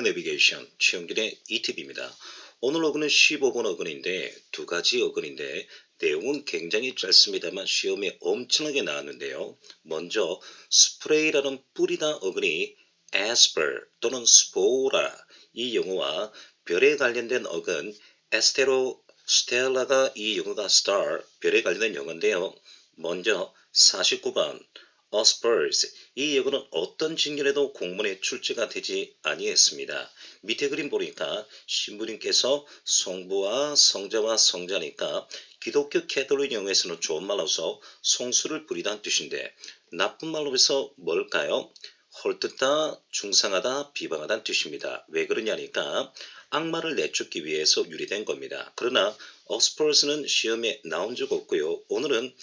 내비게이션 최영준의 이팁입니다. 오늘 어근은 15번 어근인데 두 가지 어근인데 내용은 굉장히 짧습니다만 시험에 엄청나게 나왔는데요. 먼저 스프레이라는 뿌리다 어근이 asper 또는 spora 이 영어와 별에 관련된 어근 에스테로 스텔라가 이 영어가 star 별에 관련된 영어인데요. 먼저 49번 Spurs 이 영어는 어떤 직렬에도 공문에 출제가 되지 아니했습니다. 밑에 그림 보니까 신부님께서 성부와 성자와 성자니까 기독교 캐톨릭 영어에서는 좋은 말로서 송수를 부리다는 뜻인데 나쁜 말로 해서 뭘까요? 헐뜯다, 중상하다, 비방하다는 뜻입니다. 왜 그러냐니까 악마를 내쫓기 위해서 유래된 겁니다. 그러나 Spurs는 시험에 나온 적 없고요. 오늘은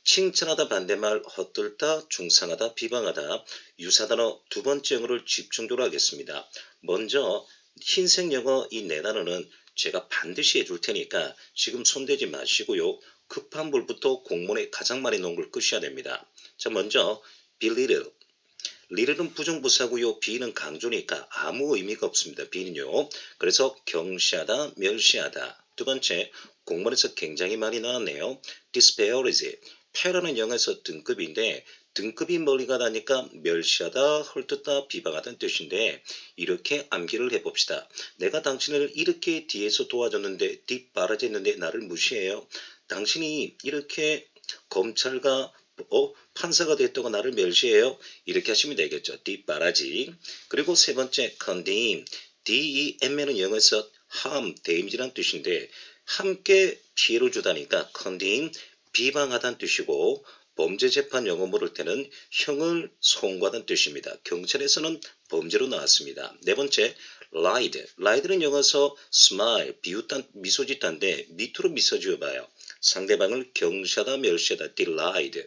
칭찬하다 반대말 헛들다 중상하다 비방하다 유사단어 두 번째 영어를 집중적으로 하겠습니다. 먼저 흰색 영어 이 네 단어는 제가 반드시 해줄 테니까 지금 손대지 마시고요. 급한 불부터 공문에 가장 많이 넣은 걸 끄셔야 됩니다. 자 먼저 belittle little은 부정부사고요. be는 강조니까 아무 의미가 없습니다. be는요. 그래서 경시하다 멸시하다. 두 번째 공문에서 굉장히 많이 나왔네요. disparage 패라는 영어에서 등급인데 등급이 멀리 가다니까 멸시하다, 헐뜯다, 비방하다는 뜻인데 이렇게 암기를 해봅시다. 내가 당신을 이렇게 뒤에서 도와줬는데 뒷바라지했는데 나를 무시해요. 당신이 이렇게 검찰과 판사가 됐다고 나를 멸시해요. 이렇게 하시면 되겠죠. 뒷바라지. 그리고 세 번째 condemn DEM은 영어에서 harm, damage란 뜻인데 함께 피해를 주다니까 condemn 비방하다는 뜻이고 범죄 재판 영어 모를 때는 형을 송구하다는 뜻입니다. 경찰에서는 범죄로 나왔습니다. 네 번째 lie는 영어에서 smile, 비웃다, 미소 짓다인데 밑으로 미소 지어봐요. 상대방을 경시하다, 멸시하다, deride.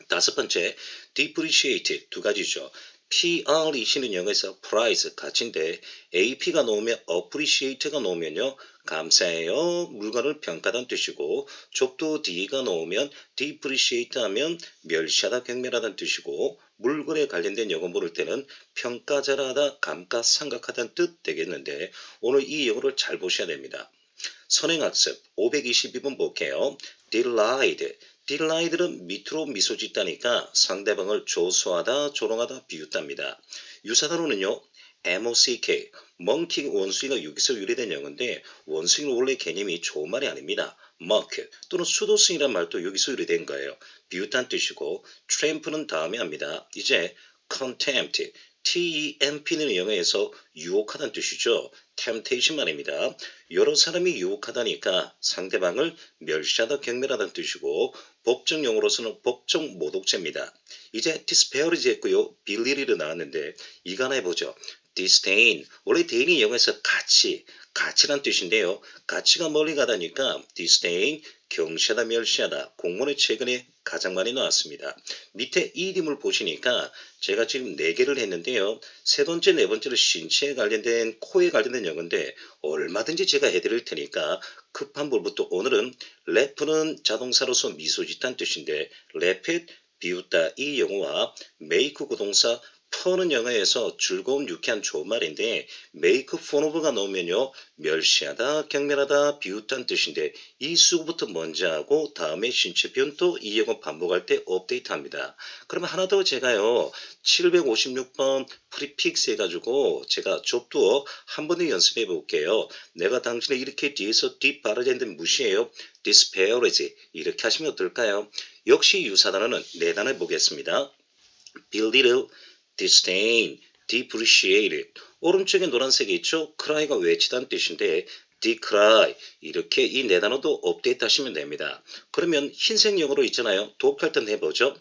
다섯 번째 depreciate 두 가지죠. PREC는 영어에서 price 가치인데 AP가 나오면 appreciate가 나오면요 감사해요 물건을 평가하다는 뜻이고 족도 D가 나오면 depreciate 하면 멸시하다 경멸하다는 뜻이고 물건에 관련된 영어 모를 때는 평가 잘하다 감가상각하다는 뜻 되겠는데 오늘 이 영어를 잘 보셔야 됩니다. 선행학습 522번 볼게요. delight는 밑으로 미소 짓다니까 상대방을 조소하다, 조롱하다, 비웃답니다. 유사단어는요. mock, monkey 원숭이가 여기서 유래된 영어인데 원숭이는 원래 개념이 좋은 말이 아닙니다. mock 또는 수도승이란 말도 여기서 유래된 거예요. 비웃다는 뜻이고 tramp는 다음에 합니다. 이제 contempt, temp는 영어에서 유혹하다는 뜻이죠. temptation 말입니다. 여러 사람이 유혹하다니까 상대방을 멸시하다 경멸하다는 뜻이고 법정 용어로서는 법정 모독죄입니다. 이제 disparage 했고요. belittle이 나왔는데 이거 하나 해보죠. disdain 원래 dain이 영어에서 가치란 뜻인데요. 가치가 멀리 가다니까 disdain 경시하다 멸시하다 공문에 최근에 가장 많이 나왔습니다. 밑에 이름을 보시니까 제가 지금 4개를 했는데요. 세 번째, 네 번째는 신체에 관련된 코에 관련된 영어인데 얼마든지 제가 해드릴 테니까 급한 불부터 오늘은 래프는 자동사로서 미소 짓다는 뜻인데 래핏 비웃다 이 영어와 메이크 구동사 펀은 영어에서 즐거운 유쾌한 좋은 말인데 make fun of가 나오면요 멸시하다 경멸하다 비웃다는 뜻인데 이 수구부터 먼저 하고 다음에 신체 표현도 이 영어 반복할 때 업데이트합니다. 그러면 하나 더 제가요 756번 프리픽스 해가지고 제가 좁두어 한 번 더 연습해 볼게요. 내가 당신을 이렇게 뒤에서 뒷바라지했는데 무시해요. disparage 이렇게 하시면 어떨까요? 역시 유사단어는 네 단어 보겠습니다. belittle disdain, depreciate. 오른쪽에 노란색이 있죠? cry가 외치다는 뜻인데 decry 이렇게 이 네 단어도 업데이트 하시면 됩니다. 그러면 흰색 영어로 있잖아요. 독할 때 해보죠.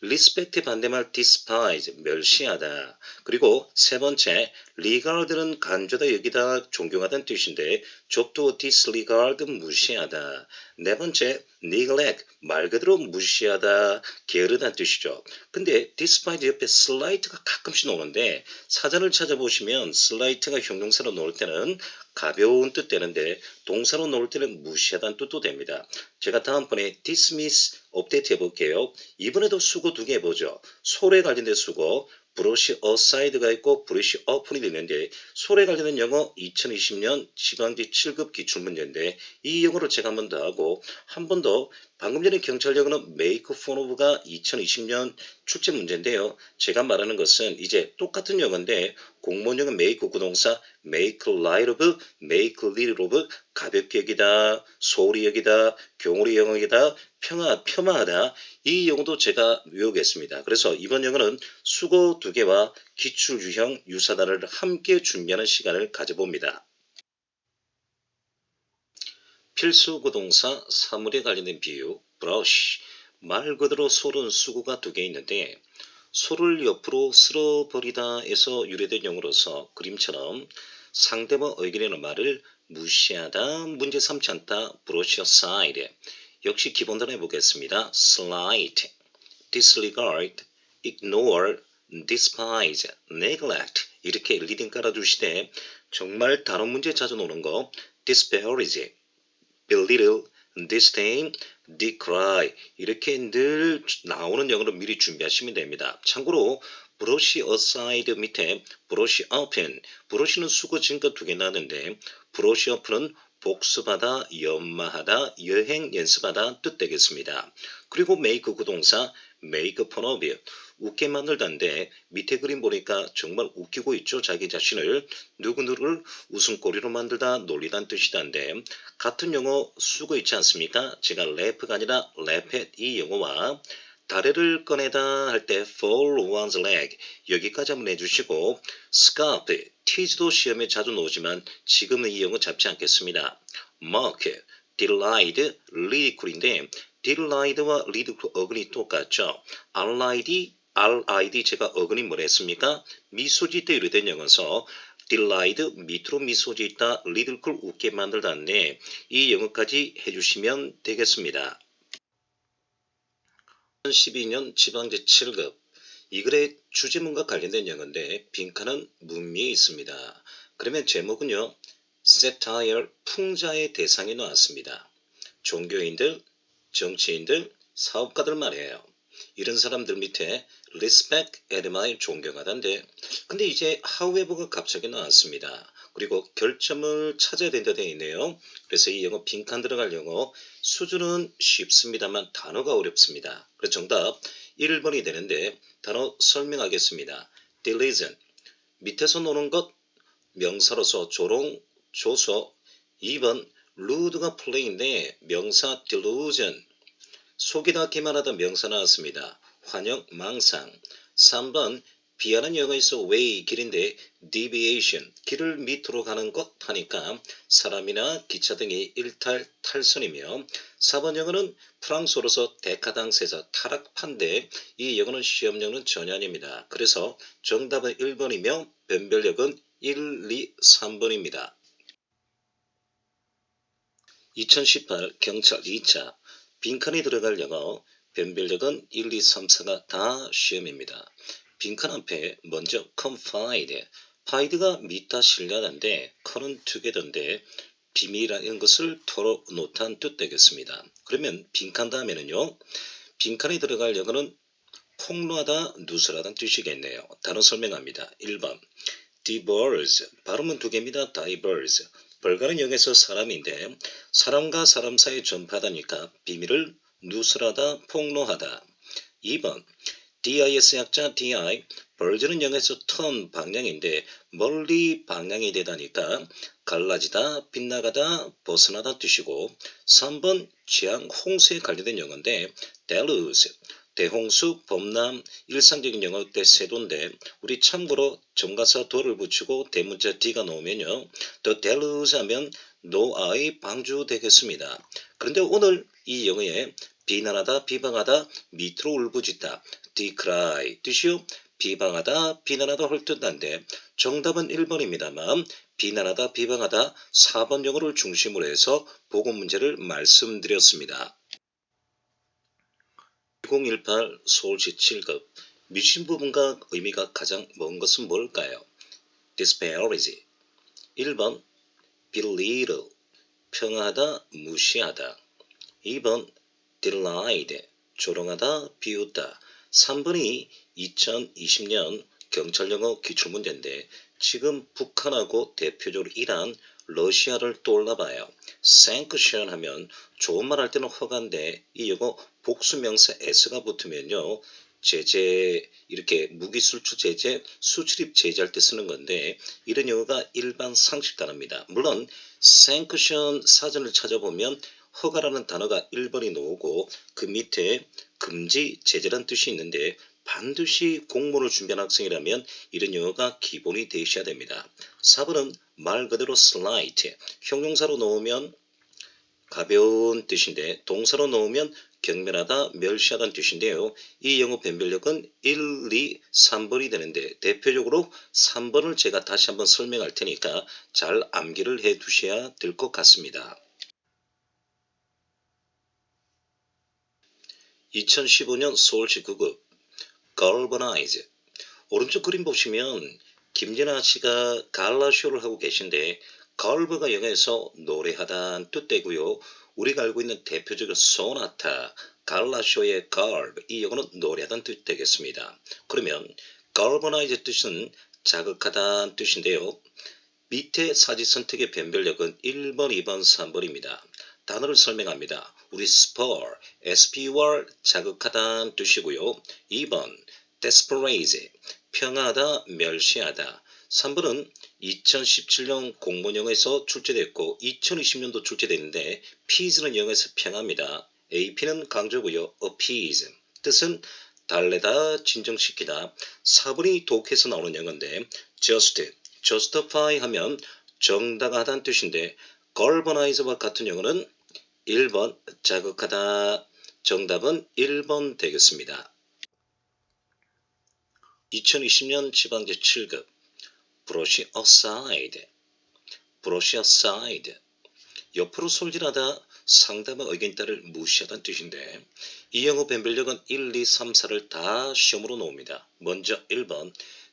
respect 반대말 despise 멸시하다. 그리고 세 번째 regard는 간주다 여기다 존경하다는 뜻인데 좁도 disregard 무시하다. 네 번째 neglect 말 그대로 무시하다 게으르다는 뜻이죠. 근데 despise 옆에 slight가 가끔씩 나오는데 사전을 찾아보시면 slight가 형용사로 나올 때는 가벼운 뜻 되는데 동사로 나올 때는 무시하다는 뜻도 됩니다. 제가 다음번에 dismiss 업데이트 해볼게요. 이번에도 수고 2개 해보죠. 소에 관련된 수고 브러시 어사이드가 있고 브러시 어픈이 되는데 솔에 관련된 영어 2020년 지방지 7급 기출문제인데 이 영어를 제가 한 번 더 하고 한 번 더 방금 전에 경찰 영어는 make fun of가 2020년 출제 문제인데요. 제가 말하는 것은 이제 똑같은 영어인데 공무원용은 make 구동사 make light of, make little of, 가볍게 여기다, 소홀히 여기다, 경홀히 여기다, 폄하하다 이 영어도 제가 외우겠습니다. 그래서 이번 영어는 수거 2개와 기출 유형 유사단어를 함께 준비하는 시간을 가져봅니다. 필수 구동사 사물에 관련된 비유 brush 말 그대로 솔은 수구가 2개 있는데 솔을 옆으로 쓸어버리다 에서 유래된 용어로서 그림처럼 상대방 의견이나 말을 무시하다, 문제 삼지 않다, brush aside 역시 기본 단어 해보겠습니다. slight, disregard, ignore, despise, neglect 이렇게 리딩 깔아주시되 정말 단어 문제 자주 나오는 거 disparage, belittle, disdain, decry 이렇게 늘 나오는 영어로 미리 준비하시면 됩니다. 참고로 brush aside 밑에 brush open, brush는 수거 증거 2개 나왔는데 brush open은 복습하다, 연마하다, 여행 연습하다 뜻 되겠습니다. 그리고 make 구동사 make fun of, 웃게 만들다인데 밑에 그림 보니까 정말 웃기고 있죠. 자기 자신을 누구누구를 웃음거리로 만들다 놀리다는 뜻이다인데 같은 영어 쓰고 있지 않습니까? 제가 laugh가 아니라 laugh at 이 영어와 다리를 꺼내다 할 때 fall one's leg 여기까지 한번 해주시고 scarf, tease도 시험에 자주 나오지만 지금은 이 영어 잡지 않겠습니다. mock, deride, ridicule인데 derided와 ridicule 어근이 똑같죠. RID 제가 어근이 뭐라 했습니까? 미소지 때 유래된 영어서 deride 밑으로 미소지 있다, ridicule 웃게 만들다인데 이 영어까지 해주시면 되겠습니다. 2012년 지방제 7급 이 글의 주제문과 관련된 영어인데 빈칸은 문미에 있습니다. 그러면 제목은요. satire 풍자의 대상이 나왔습니다. 종교인들, 정치인들, 사업가들 말이에요. 이런 사람들 밑에 respect, admire, 존경하다인데 근데 이제 however가 갑자기 나왔습니다. 그리고 결점을 찾아야 된다 되어 있네요. 그래서 이 영어 빈칸 들어갈 영어 수준은 쉽습니다만 단어가 어렵습니다. 그래서 정답 1번이 되는데 단어 설명하겠습니다. delusion 밑에서 노는 것 명사로서 조롱, 조소 2번 rude가 play인데 명사 delusion 속이다 기만하다 명사 나왔습니다. 환영, 망상 3번 비하는 영어에서 way 길인데 deviation 길을 밑으로 가는 것 하니까 사람이나 기차 등이 일탈, 탈선이며 4번 영어는 프랑스어로서 데카당세서 타락판데 이 영어는 시험용은 전혀 아닙니다. 그래서 정답은 1번이며 변별력은 1, 2, 3번입니다. 2018 경찰 2차 빈칸이 들어갈 영어 변별력은 1, 2, 3, 4가 다 시험입니다. 빈칸 앞에 먼저 confide, fide가 믿다 신뢰하다인데 con은 together인데 비밀이라는 것을 털어놓다는 뜻 되겠습니다. 그러면 빈칸 다음에는요. 빈칸에 들어갈 영어는 폭로하다, 누설하다는 뜻이겠네요. 단어 설명합니다. 1번 diverse, 발음은 2개입니다. diverse, 벌가는 영에서 사람인데 사람과 사람 사이 전파하다니까 비밀을 누설하다, 폭로하다. 2번 DIS 약자 DI, 벌즈는 영에서 turn 방향인데 멀리 방향이 되다니까 갈라지다, 빗나가다, 벗어나다 뜻이고 3번 재앙, 홍수에 관련된 영어인데 deluge, 대홍수, 범람, 일상적인 영어 때 세도인데 우리 참고로 정가사 do를 붙이고 대문자 d가 나오면요. the deluge 하면 노아의 방주 되겠습니다. 그런데 오늘 이 영어에 비난하다, 비방하다, 밑으로 울부짖다, decry 뜻이요. 비방하다, 비난하다 헐뜯한데 정답은 1번입니다만 비난하다, 비방하다 4번 영어를 중심으로 해서 보고 문제를 말씀드렸습니다. 2018 서울시 7급 미신 부분과 의미가 가장 먼 것은 뭘까요? disparage 1번 belittle 평하다, 무시하다 2번 deride 조롱하다, 비웃다 3번이 2020년 경찰 영어 기출문제인데 지금 북한하고 대표적으로 이란, 러시아를 떠올라봐요. sanction 하면 좋은 말 할 때는 허가인데 이 영어 복수명사 s가 붙으면요. 제재 이렇게 무기 수출 제재, 수출입 제재할 때 쓰는 건데 이런 영어가 일반 상식 단어입니다. 물론 sanction 사전을 찾아보면 허가라는 단어가 1번이 나오고 그 밑에 금지, 제재란 뜻이 있는데 반드시 공모를 준비한 학생이라면 이런 영어가 기본이 되셔야 됩니다. 4번은 말 그대로 slight, 형용사로 넣으면 가벼운 뜻인데 동사로 넣으면 경멸하다, 멸시하다는 뜻인데요. 이 영어 변별력은 1, 2, 3번이 되는데 대표적으로 3번을 제가 다시 한번 설명할 테니까 잘 암기를 해 두셔야 될 것 같습니다. 2015년 서울시 9급 Galvanize. 오른쪽 그림 보시면 김진아 씨가 갈라쇼를 하고 계신데 갈브가 영어에서 노래하다는 뜻되고요. 우리가 알고 있는 대표적인 소나타, 갈라쇼의 갈브, 이 영어는 노래하다는 뜻 되겠습니다. 그러면 galvanize 뜻은 자극하다는 뜻인데요. 밑에 사지 선택의 변별력은 1번, 2번, 3번입니다. 단어를 설명합니다. 우리 spur, spur 자극하다는 뜻이고요. 2번 desperate, 평하다, 멸시하다. 3번은 2017년 공무원 영어에서 출제됐고 2020년도 출제됐는데 peace는 영어에서 평합니다. ap는 강조고요. appease 뜻은 달래다, 진정시키다. 4번이 독해서 나오는 영어인데 just, justify 하면 정당하다는 뜻인데 galvanize와 같은 영어는 1번 자극하다. 정답은 1번 되겠습니다. 2020년 지방제 7급 brush aside, brush aside 옆으로 솔질하다, 상담의 의견 따를 무시하다는 뜻인데 이 영어 변별력은 1, 2, 3, 4를 다 시험으로 놓습니다. 먼저 1번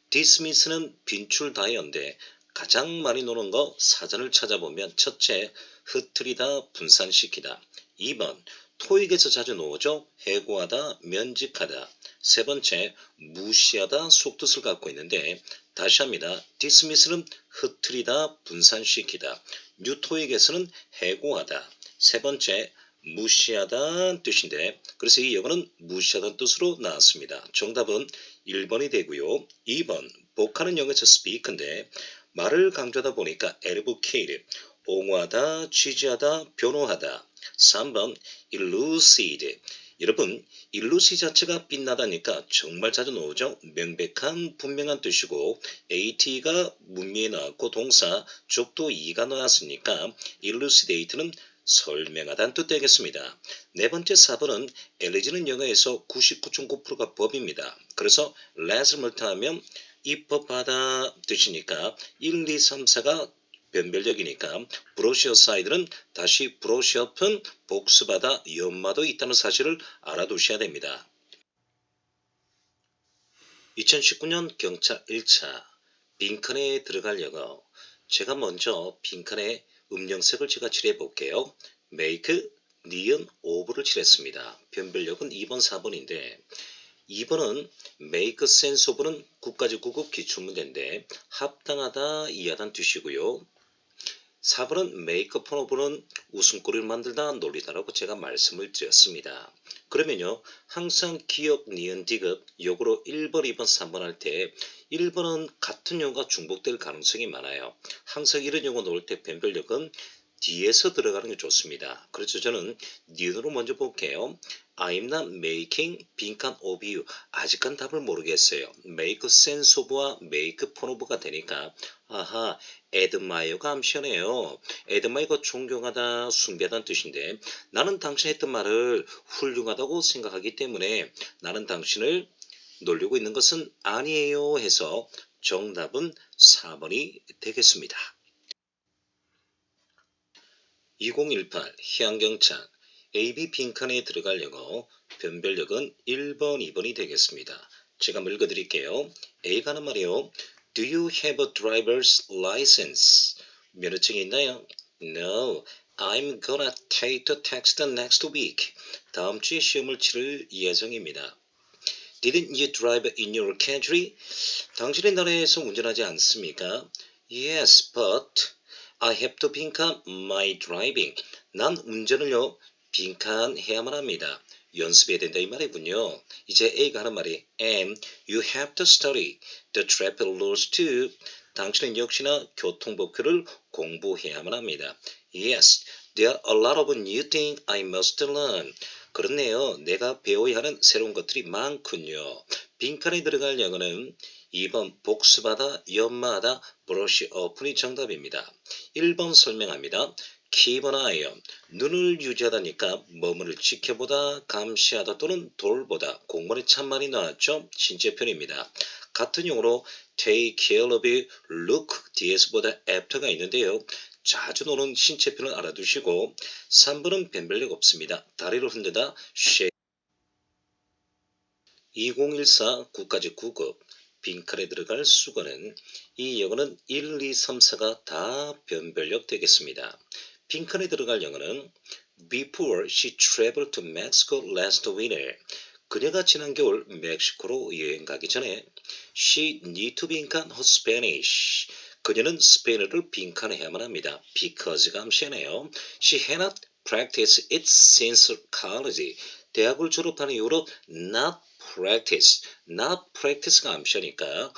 dismiss는 빈출다이어인데 가장 많이 노는 거 사전을 찾아보면 첫째 흩트리다, 분산시키다. 2번 토익에서 자주 나오죠. 해고하다, 면직하다. 세 번째 무시하다 속뜻을 갖고 있는데 다시 합니다. dismiss는 흩트리다, 분산시키다. 뉴토익에서는 해고하다. 세 번째 무시하다는 뜻인데 그래서 이 영어는 무시하다는 뜻으로 나왔습니다. 정답은 1번이 되고요. 2번 복하는 영어에서 speak인데 말을 강조하다 보니까 advocate, 옹호하다, 취지하다, 변호하다. 3번 elucid. 여러분 일루시 자체가 빛나다니까 정말 자주 나오죠. 명백한, 분명한 뜻이고 at가 문미에 나왔고 동사 적도 2가 나왔으니까 elucidate는 설명하다는 뜻 되겠습니다. 네 번째 4번은 엘리지는 영어에서 99.9%가 법입니다. 그래서 let을 못하면 입법하다 뜻이니까 1, 2, 3, 4가 변별력이니까 브로시어 사이드는 다시 브로시어편 복습하다 연마도 있다는 사실을 알아두셔야 됩니다. 2019년 경찰 1차 빈칸에 들어갈 영어 제가 먼저 빈칸에 음영색을 제가 칠해 볼게요. make, 니은, ove를 칠했습니다. 변별력은 2번, 4번인데 2번은 make sense of는 9까지 9급 기출문제인데 합당하다, 이해하다는 뜻이고요. 4번은 make fun of는 웃음거리를 만들다, 놀리다라고 제가 말씀을 드렸습니다. 그러면요. 항상 기업, 니은, 디귿 역으로 1번, 2번, 3번 할 때 1번은 같은 용어가 중복될 가능성이 많아요. 항상 이런 용어 놓을 때 변별력은 뒤에서 들어가는 게 좋습니다. 그래서 저는 니은으로 먼저 볼게요. I'm not making 빈칸 of you. 아직은 답을 모르겠어요. make sense of와 make fun of가 되니까 아하, admire가 암시하네요. admire가 존경하다, 숭배하다는 뜻인데 나는 당신이 했던 말을 훌륭하다고 생각하기 때문에 나는 당신을 놀리고 있는 것은 아니에요 해서 정답은 4번이 되겠습니다. 2018 희양경찰 AB 빈칸에 들어갈 영어 변별력은 1번, 2번이 되겠습니다. 제가 한번 읽어드릴게요. A가 하는 말이요. Do you have a driver's license? 면허증이 있나요? No, I'm gonna take the test next week. 다음 주에 시험을 치를 예정입니다. Didn't you drive in your country? 당신의 나라에서 운전하지 않습니까? Yes, but I have to 빈칸 my driving. 난 운전을요, 빈칸해야만 합니다. 연습해야 된다 이 말이군요. 이제 A가 하는 말이 And you have to study the traffic rules too. 당신은 역시나 교통법규를 공부해야만 합니다. Yes, there are a lot of new things I must learn. 그렇네요. 내가 배워야 하는 새로운 것들이 많군요. 빈칸에 들어갈 영어는 2번 복습하다, 연마하다, 브러쉬 어플이 정답입니다. 1번 설명합니다. Keep an eye on. 눈을 유지하다니까 뭐뭐를 지켜보다, 감시하다 또는 돌보다. 공문에 참 많이 나왔죠? 신체편입니다. 같은 용어로 take care of you, look 뒤에서 보다 after가 있는데요. 자주 노는 신체편을 알아두시고 3번은 변별력 없습니다. 다리를 흔들다 shake 2014 9까지 9급 빈칸에 들어갈 수거는 이 영어는 1, 2, 3, 4가 다 변별력 되겠습니다. 빈칸에 들어갈 영어는 Before she traveled to Mexico last winter. 그녀가 지난 겨울 멕시코로 여행 가기 전에 She need to 빈칸 her Spanish. 그녀는 스페인어를 빈칸해야만 합니다. Because가 암시하네요. She had not practiced it since college. 대학을 졸업한 이후로 not practice가 암시하니까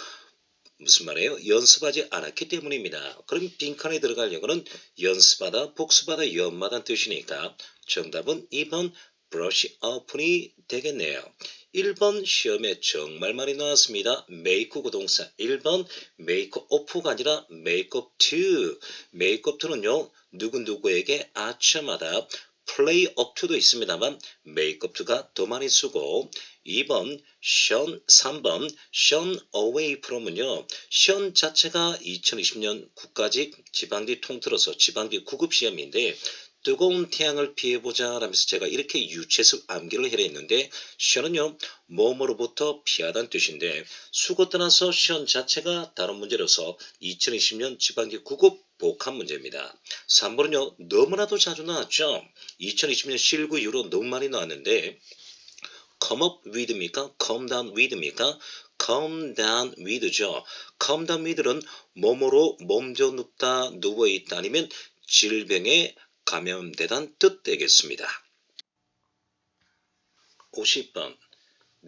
무슨 말이에요? 연습하지 않았기 때문입니다. 그럼 빈칸에 들어갈 영어는 연습하다, 복습하다, 연마다는 뜻이니까 정답은 2번 brush up이 되겠네요. 1번 시험에 정말 많이 나왔습니다. make 구동사 1번 make up가 아니라 make up to. make up to는요. 누구누구에게 아첨하다 play up to도 있습니다만 make up to가 더 많이 쓰고 2번 shun, 3번 shun away from은요. shun 자체가 2020년 국가직 지방직 통틀어서 지방직 9급 시험인데 뜨거운 태양을 피해보자 라면서 제가 이렇게 유채습 암기를 해야 했는데 shun은요. 뭐뭐로부터 피하다는 뜻인데 수고 떠나서 shun 자체가 다른 문제로서 2020년 지방직 9급 복합 문제입니다. 3번은요. 너무나도 자주 나왔죠. 2020년 실구 이후로 너무 많이 나왔는데 come up with입니까? come down with입니까? come down with죠. come down with는 몸으로 몸져 눕다 누워있다 아니면 질병에 감염되다는 뜻 되겠습니다. 50번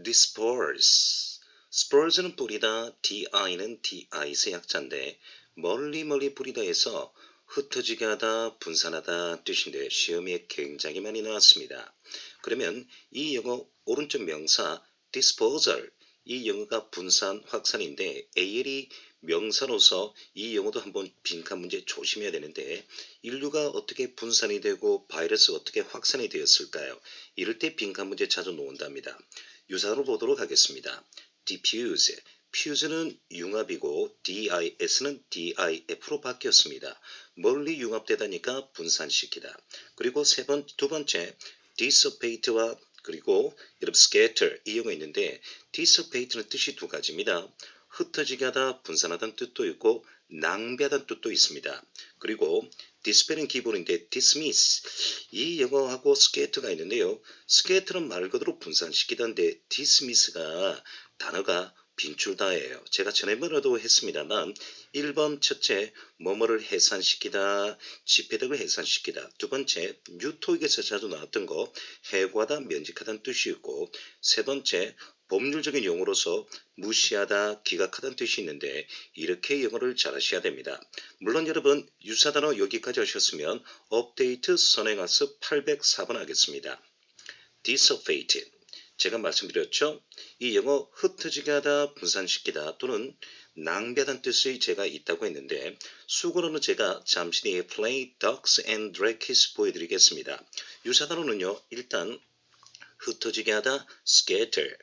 disperse disperse는 뿌리다, di는 di's 약자인데 멀리 뿌리다에서 흩어지게 하다, 분산하다 뜻인데 시험에 굉장히 많이 나왔습니다. 그러면 이 영어 오른쪽 명사 dispersal 이 영어가 분산, 확산인데 AL이 명사로서 이 영어도 한번 빈칸 문제 조심해야 되는데 인류가 어떻게 분산이 되고 바이러스 어떻게 확산이 되었을까요? 이럴 때 빈칸 문제 자주 놓는답니다. 유사로 보도록 하겠습니다. diffuse, fuse는 융합이고 dis는 dif로 바뀌었습니다. 멀리 융합되다니까 분산시키다. 그리고 두 번째 dissipate와 그리고 여러분 scatter 이 영어 있는데 dissipate는 뜻이 두 가지입니다. 흩어지게 하다, 분산하다는 뜻도 있고 낭비하다는 뜻도 있습니다. 그리고 dispel은 기본인데 dismiss 이 영어하고 scatter가 있는데요. scatter는 말 그대로 분산시키던데 dismiss가 단어가 빈출다예요. 제가 전에번에도 했습니다만 1번 첫째 뭐뭐를 해산시키다, 지폐덕을 해산시키다. 두 번째 뉴토익에서 자주 나왔던 거 해고하다, 면직하다는 뜻이 있고 세 번째 법률적인 용어로서 무시하다, 기각하다는 뜻이 있는데 이렇게 영어를 잘 하셔야 됩니다. 물론 여러분 유사단어 여기까지 하셨으면 업데이트 선행학습 804번 하겠습니다. dissipate 제가 말씀드렸죠. 이 영어 흩어지게 하다, 분산시키다 또는 낭비하다는 뜻이 제가 있다고 했는데 수거로는 제가 잠시 뒤에 play ducks and drakes 보여드리겠습니다. 유사단어는요. 일단 흩어지게 하다, scatter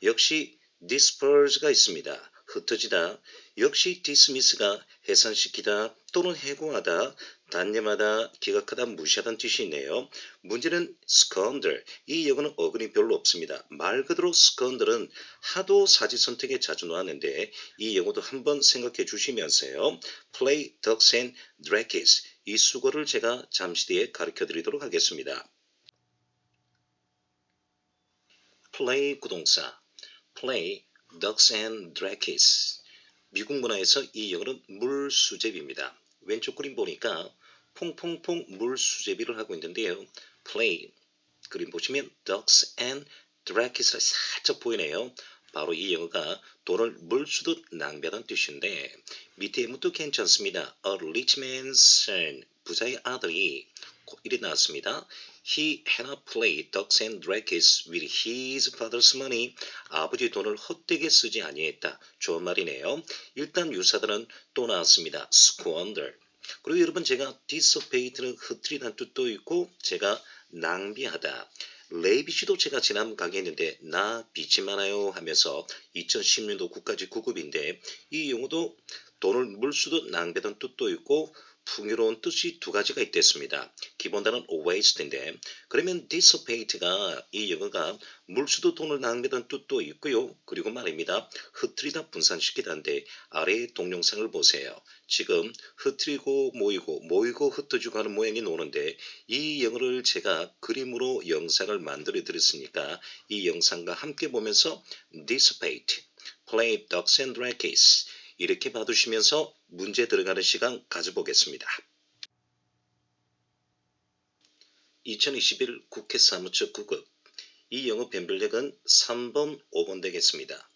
역시 disperse가 있습니다. 흩어지다 역시 dismiss가 해산시키다 또는 해고하다, 단념하다, 기각하다, 무시하다는 뜻이 있네요. 문제는 squander 이 영어는 어근이 별로 없습니다. 말 그대로 squander은 하도 사지선택에 자주 나왔는데 이 영어도 한번 생각해 주시면서요. play ducks and drakes 이 수거를 제가 잠시 뒤에 가르쳐 드리도록 하겠습니다. play 구동사 play ducks and drakes. 미국 문화에서 이 영어는 물수제비입니다. 왼쪽 그림 보니까 퐁퐁퐁 물수제비를 하고 있는데요. play 그림 보시면 ducks and drakes가 살짝 보이네요. 바로 이 영어가 돈을 물수듯 낭비하다는 뜻인데 밑에 문도 괜찮습니다. A rich man's son, 부자의 아들이 이리 나왔습니다. He had not played ducks and drakes with his father's money. 아버지 돈을 헛되게 쓰지 아니했다. 좋은 말이네요. 일단 유사들은 또 나왔습니다. squander. 그리고 여러분 제가 dissipate는 흐트리다는 뜻도 있고 제가 낭비하다. 레이비씨도 제가 지난 강의 했는데 나 빚이 많아요 하면서 2010년도 국가직 9급인데 이 용어도 돈을 물수도 낭비하던 뜻도 있고 풍요로운 뜻이 두 가지가 있댔습니다. 기본 단어는 waste인데 그러면 dissipate가 이 영어가 물수도 돈을 낭비하던 뜻도 있고요. 그리고 말입니다. 흐트리다 분산시키다인데 아래의 동영상을 보세요. 지금 흐트리고 모이고 흩어지고 하는 모양이 노는데 이 영어를 제가 그림으로 영상을 만들어 드렸으니까 이 영상과 함께 보면서 dissipate, play ducks and drakes 이렇게 봐두시면서 문제 들어가는 시간 가져보겠습니다. 2021 국회 사무처 9급 이 영어 변별력은 3번, 5번 되겠습니다.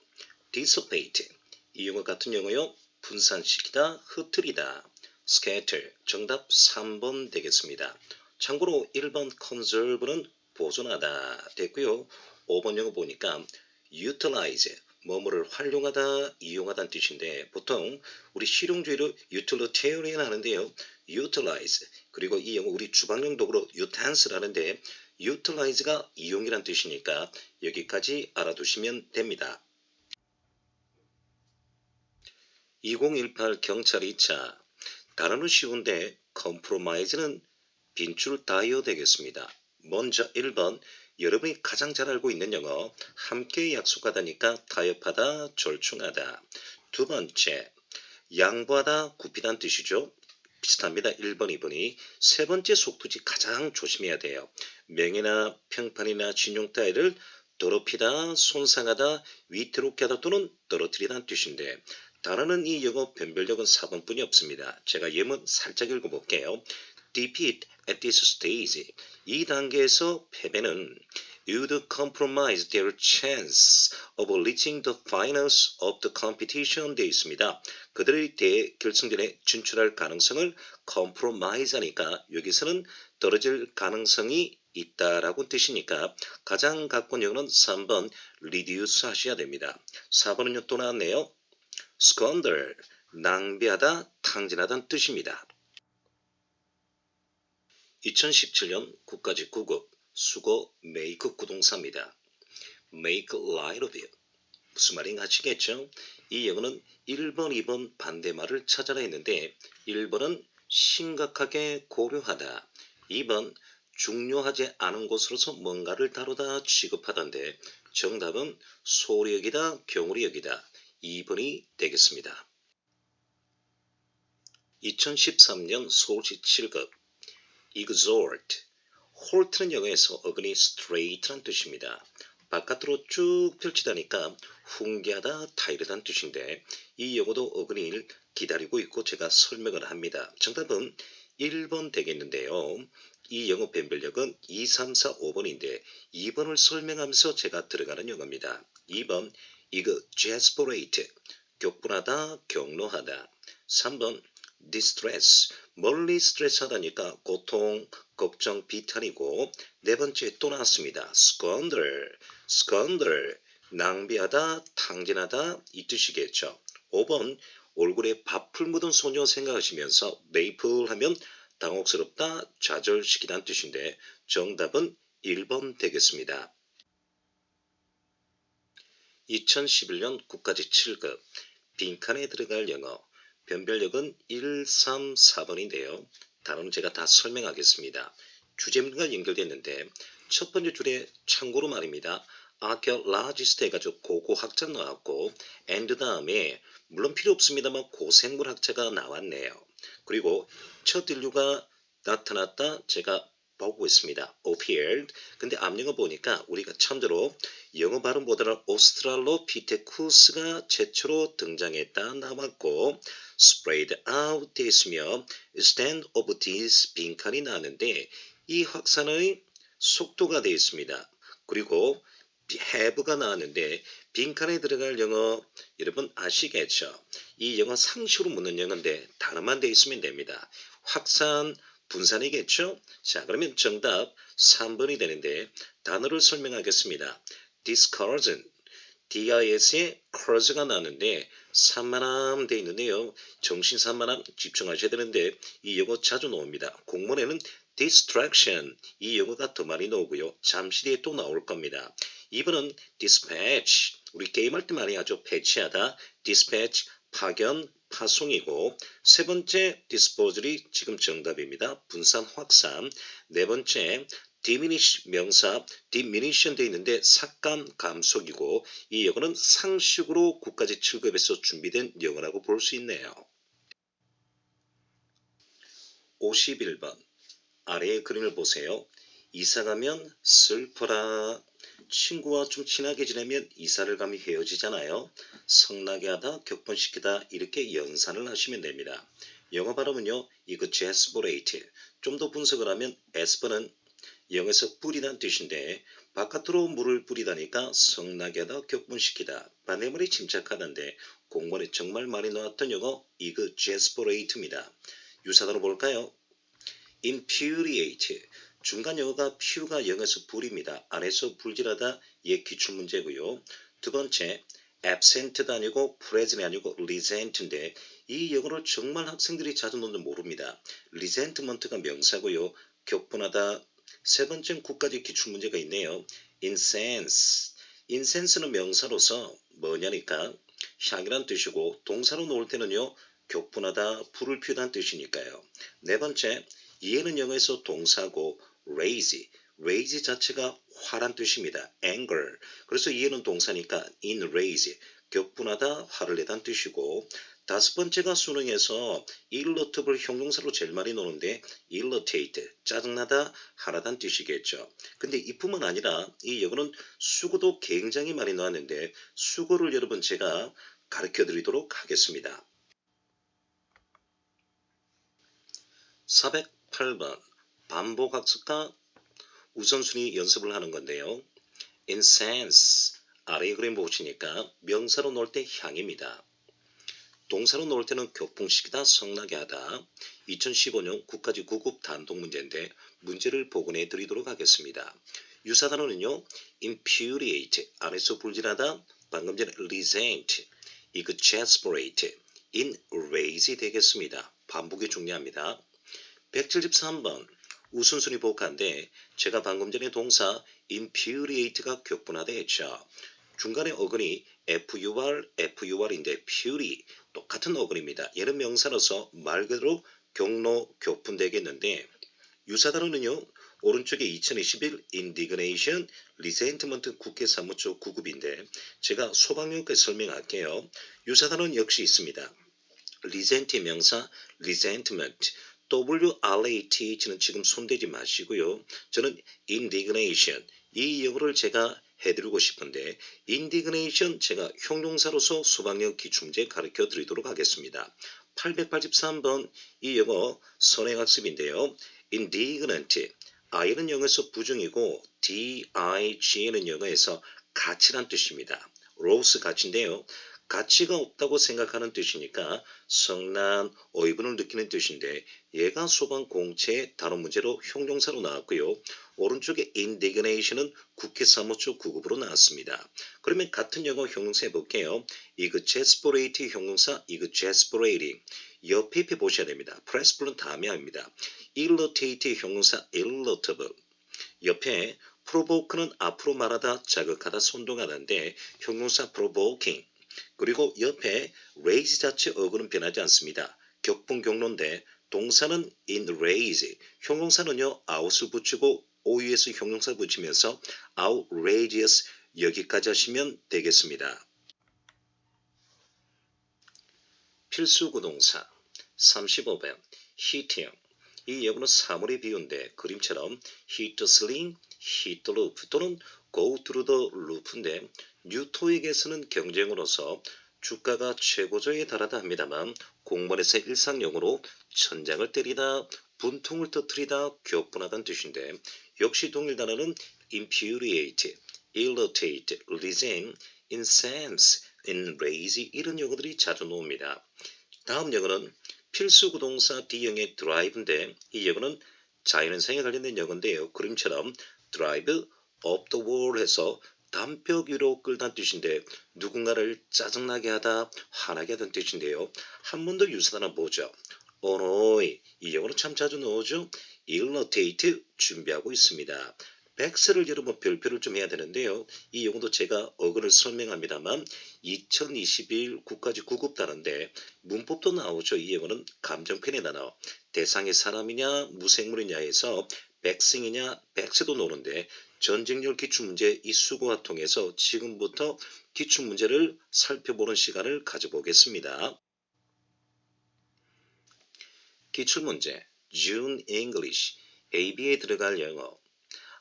dissipate 이 영어 같은 영어요. 분산시키다, 흩트리다. scatter 정답 3번 되겠습니다. 참고로 1번 conserve는 보존하다 됐고요. 5번 영어 보니까 utilize 뭐뭐를 활용하다, 이용하다는 뜻인데 보통 우리 실용주의로 utilitarian 하는데요. utilize 그리고 이 영어 우리 주방용 도구로 utensil 하는데 utilize가 이용이란 뜻이니까 여기까지 알아두시면 됩니다. 2018 경찰 2차 단어는 쉬운데 compromise는 빈줄 다이어 되겠습니다. 먼저 1번 여러분이 가장 잘 알고 있는 영어 함께 약속하다니까 타협하다, 절충하다. 두 번째 양보하다, 굽히다는 뜻이죠. 비슷합니다. 1번, 2번이. 세 번째 속투지 가장 조심해야 돼요. 명예나 평판이나 진용 따위를 더럽히다, 손상하다, 위태롭게 하다 또는 떨어뜨리다는 뜻인데 단어는 이 영어 변별력은 4번뿐이 없습니다. 제가 예문 살짝 읽어볼게요. Defeat at this stage. 이 단계에서 패배는 would compromise their chance of reaching the finals of the competition 되어 있습니다. 그들의 대결승전에 진출할 가능성을 compromise 하니까 여기서는 떨어질 가능성이 있다라고 뜻이니까 가장 가까운 영어는 3번 reduce 하셔야 됩니다. 4번은요 또 나왔네요. squander 낭비하다, 탕진하다는 뜻입니다. 2017년 국가직 9급 수거 make 구동사입니다. make light of it. 무슨 말인가 하시겠죠? 이 영어는 1번, 2번 반대말을 찾아라 했는데 1번은 심각하게 고려하다. 2번 중요하지 않은 곳으로서 뭔가를 다루다 취급하다인데 정답은 소홀히 여기다, 경홀히 여기다. 2번이 되겠습니다. 2013년 서울시 7급 exhort 홀트는 영어에서 어근이 straight란 뜻입니다. 바깥으로 쭉 펼치다니까 훈계하다, 타이르다는 뜻인데 이 영어도 어근이를 기다리고 있고 제가 설명을 합니다. 정답은 1번 되겠는데요. 이 영어 변별력은 2, 3, 4, 5번인데 2번을 설명하면서 제가 들어가는 영어입니다. 2번 exasperate 격분하다, 경로하다. 3번 distress 멀리 스트레스 하다니까 고통, 걱정, 비탄이고 네 번째 또 나왔습니다. squander 낭비하다, 탕진하다 이 뜻이겠죠. 5번 얼굴에 밥풀 묻은 소녀 생각하시면서 메이플 하면 당혹스럽다, 좌절시키다는 뜻인데 정답은 1번 되겠습니다. 2011년 국가직 7급 빈칸에 들어갈 영어 변별력은 1, 3, 4번인데요. 단어는 제가 다 설명하겠습니다. 주제문과 연결됐는데 첫 번째 줄에 참고로 말입니다. archaeologist 해가지고 고고학자 나왔고 and 다음에 물론 필요 없습니다만 고생물학자가 나왔네요. 그리고 첫 인류가 나타났다 제가 보고 있습니다. appeared. 근데 앞영어 보니까 우리가 처음으로 영어 발음보다는 오스트랄로피테쿠스가 최초로 등장했다 나왔고 spread out 돼 있으며 stand of this 빈칸이 나왔는데 이 확산의 속도가 되어 있습니다. 그리고 have가 나왔는데 빈칸에 들어갈 영어 여러분 아시겠죠? 이 영어 상식으로 묻는 영어인데 단어만 되어 있으면 됩니다. 확산, 분산이겠죠? 자, 그러면 정답 3번이 되는데 단어를 설명하겠습니다. discourage, DIS에 courage가 나왔는데 산만함 돼 있는데요. 정신 산만함 집중하셔야 되는데 이 영어 자주 나옵니다. 공문에는 distraction 이 영어가 더 많이 나오고요. 잠시 뒤에 또 나올 겁니다. 2번은 dispatch 우리 게임할 때 많이 하죠. 배치하다 dispatch 파견 파송이고 세 번째 disposal이 지금 정답입니다. 분산 확산 네 번째 diminish 명사 diminution 돼 있는데 삭감 감속이고 이 영어는 상식으로 9까지 7급에서 준비된 영어라고 볼 수 있네요. 51번 아래의 그림을 보세요. 이사가면 슬퍼라. 친구와 좀 친하게 지내면 이사를 가면 헤어지잖아요. 성나게 하다, 격분시키다 이렇게 연산을 하시면 됩니다. 영어 발음은요. 이거 exasperate. 좀 더 분석을 하면 asper는 영어에서 뿌리란 뜻인데 바깥으로 물을 뿌리다니까 성나게 하다, 격분시키다. 반대말이 침착하다인데 공부에 정말 많이 나왔던 영어 이거 exasperate입니다. 유사단어 볼까요? infuriate 중간 영어가 pu가 영어에서 불입니다. 안에서 불질하다 얘 기출문제고요. 두 번째 absent도 아니고 present이 아니고 resent인데 이 영어를 정말 학생들이 자주 놓는 모릅니다. resentment가 명사고요. 격분하다 세 번째는 9가지 기출문제가 있네요. incense incense는 명사로서 뭐냐니까 향이란 뜻이고 동사로 놓을 때는요. 격분하다 불을 피우다는 뜻이니까요. 네 번째 얘는 영어에서 동사고 raise 자체가 화란 뜻입니다. anger 그래서 얘는 동사니까 enrage 격분하다 화를 내다는 뜻이고 다섯 번째가 수능에서 irritable 형용사로 제일 많이 노는데 irritate 짜증나다 하라단 뜻이겠죠. 근데 이뿐만 아니라 이 영어는 수고도 굉장히 많이 나왔는데 수고를 여러분 제가 가르쳐 드리도록 하겠습니다. 408번 반복학습과 우선순위 연습을 하는 건데요. incense 아래의 그림 보시니까 명사로 놓을 때 향입니다. 동사로 놓을 때는 격풍시키다 성나게 하다 2015년 9까지 9급 단독 문제인데 문제를 복원해 드리도록 하겠습니다. 유사단어는요. infuriate 안에서 불질하다 방금 전에 resent 이거 exasperate enrage 되겠습니다. 반복이 중요합니다. 173번 우선순위 복화인데 제가 방금 전에 동사 infuriate가 격분하다 했죠. 중간에 어근이 FUR인데 fury 똑같은 어근입니다. 얘는 명사로서 말 그대로 경로 격분되겠는데 유사단어는요. 오른쪽에 2021 indignation, resentment 국회 사무처 9급인데 제가 소방역까지 설명할게요. 유사단어는 역시 있습니다. resent의 명사 resentment WRATH는 지금 손대지 마시고요. 저는 indignation 이 영어를 제가 해드리고 싶은데 indignation 제가 형용사로서 수방역 기출문제 가르쳐 드리도록 하겠습니다. 883번 이 영어 선행학습인데요. indignant I는 영어에서 부정이고 DIG는 영어에서 가치란 뜻입니다. 로스 가치인데요. 가치가 없다고 생각하는 뜻이니까 성난, 어이분을 느끼는 뜻인데 얘가 소방 공채의 단어 문제로 형용사로 나왔고요. 오른쪽에 indignation은 국회 사무처 9급으로 나왔습니다. 그러면 같은 영어 형용사 해볼게요. 이거 exasperate 형용사, 이거 exasperating. 옆에 보셔야 됩니다. press불은 다음에 합니다. irritate 형용사 irritable. 옆에 provoke는 앞으로 말하다, 자극하다, 선동하다인데 형용사 provoking. 그리고 옆에 raise 자체 어근은 변하지 않습니다. 격분 경로인데 동사는 enrage, 형용사는요 out을 붙이고 OUS 형용사 붙이면서 outrageous 여기까지 하시면 되겠습니다. 필수구동사 35번 히트형 이 예문은 사물이 비운데 그림처럼 hit the ceiling, hit the roof 또는 go through the roof인데 뉴토익에서는 경쟁으로서 주가가 최고조에 달하다 합니다만 공문에서 일상용어로 천장을 때리다, 분통을 터뜨리다, 격분하다는 뜻인데 역시 동일 단어는 infuriate, irritate, resent, incense, enrage 이런 용어들이 자주 나옵니다. 다음 영어는 필수 구동사 D형의 drive인데 이 영어는 자연현상에 관련된 영어인데요. 그림처럼 drive up the wall 해서 담벼 위로 끌다는 뜻인데 누군가를 짜증나게 하다, 화나게 하다는 뜻인데요. 한 번 더 유사단어 뭐죠? annoy 이 영어로 참 자주 나오죠. irritate 준비하고 있습니다. 백스를 여러분 별표를 좀 해야 되는데요. 이 용어도 제가 어근을 설명합니다만 2021 국가직 9급 단어인데 문법도 나오죠. 이 영어는 감정편의 단어. 대상이 사람이냐 무생물이냐에서 백승이냐 백세도 나오는데 전쟁률 기출문제 이 수고와 통해서 지금부터 기출문제를 살펴보는 시간을 가져보겠습니다. 기출문제 June English AB에 들어갈 영어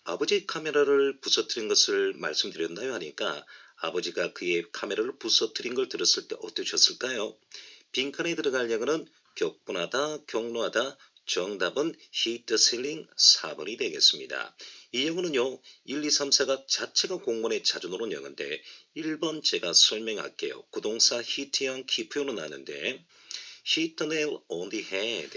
아버지 카메라를 부서뜨린 것을 말씀드렸나요? 하니까 아버지가 그의 카메라를 부서뜨린 걸 들었을 때 어떠셨을까요? 빈칸에 들어갈 영어는 격분하다, 격노하다, 정답은 hit the ceiling 4번이 되겠습니다. 이 영어는요. 1, 2, 3, 4가 자체가 공문에 자주 나오는 영어인데 1번 제가 설명할게요. 구동사 hit형, keep형으로 나는데 hit the nail on the head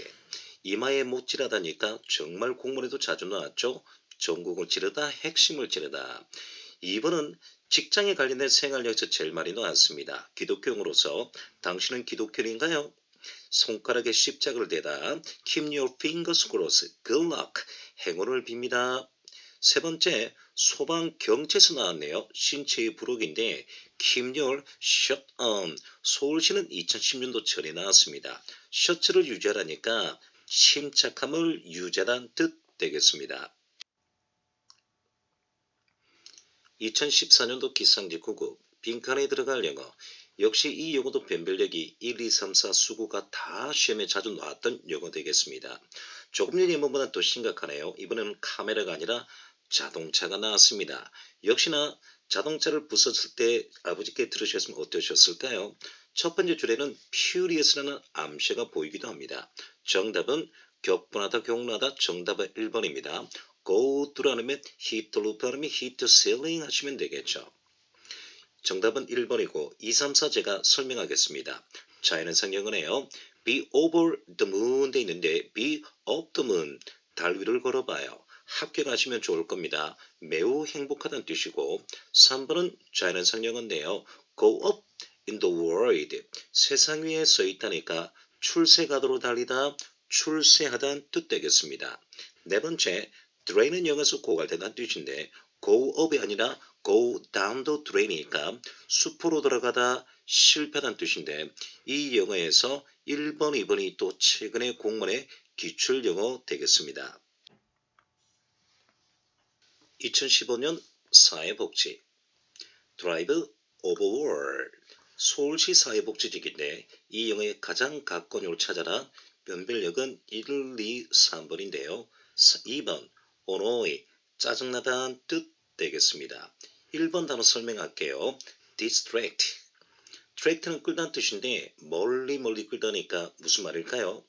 이마에 못 찌르다니까 정말 공문에도 자주 나왔죠. 전국을 찌르다, 핵심을 찌르다. 2번은 직장에 관련된 생활력에서 제일 많이 나왔습니다. 기독교인으로서 당신은 기독교인인가요? 손가락에 십자가를 대다. Keep your fingers crossed. Good luck. 행운을 빕니다. 세 번째, 소방 경찰서 나왔네요. 신체의 부록인데 Keep your shirt on. 서울시는 2010년도 전에 나왔습니다. 셔츠를 유지하라니까 침착함을 유지하란 뜻 되겠습니다. 2014년도 기상직 9급 빈칸에 들어갈 영어 역시 이 영어도 변별력이 1, 2, 3, 4 수고가 다 시험에 자주 나왔던 영어 되겠습니다. 조금 전 예문보다 더 심각하네요. 이번에는 카메라가 아니라 자동차가 나왔습니다. 역시나 자동차를 부쉈을 때 아버지께 들으셨으면 어떠셨을까요? 첫 번째 줄에는 furious라는 암시가 보이기도 합니다. 정답은 격분하다, 격노하다 정답은 1번입니다. go through 하면 hit the roof 하면 hit the ceiling 하시면 되겠죠. 정답은 1번이고 2, 3, 4 제가 설명하겠습니다. 자연현상 영어네요. be over the moon 돼 있는데 be up the moon 달 위를 걸어봐요. 합격하시면 좋을 겁니다. 매우 행복하다는 뜻이고 3번은 자연현상 영어인데요. go up in the world 세상 위에 서 있다니까 출세가도로 달리다 출세하다는 뜻 되겠습니다. 네 번째 drain은 영어에서 고갈되다는 뜻인데 go up이 아니라 go down the drain이니까 숲으로 들어가다 실패하다는 뜻인데 이 영어에서 1번, 2번이 또 최근에 공문의 기출 영어 되겠습니다. 2015년 사회복지 Drive Overall 서울시 사회복지직인데 이 영어의 가장 가까운 찾아라 변별력은 1, 2, 3번인데요. 2번 annoy 짜증나다는 뜻 되겠습니다. 1번 단어 설명할게요. distract tract는 끌다는 뜻인데 멀리 끌다니까 무슨 말일까요?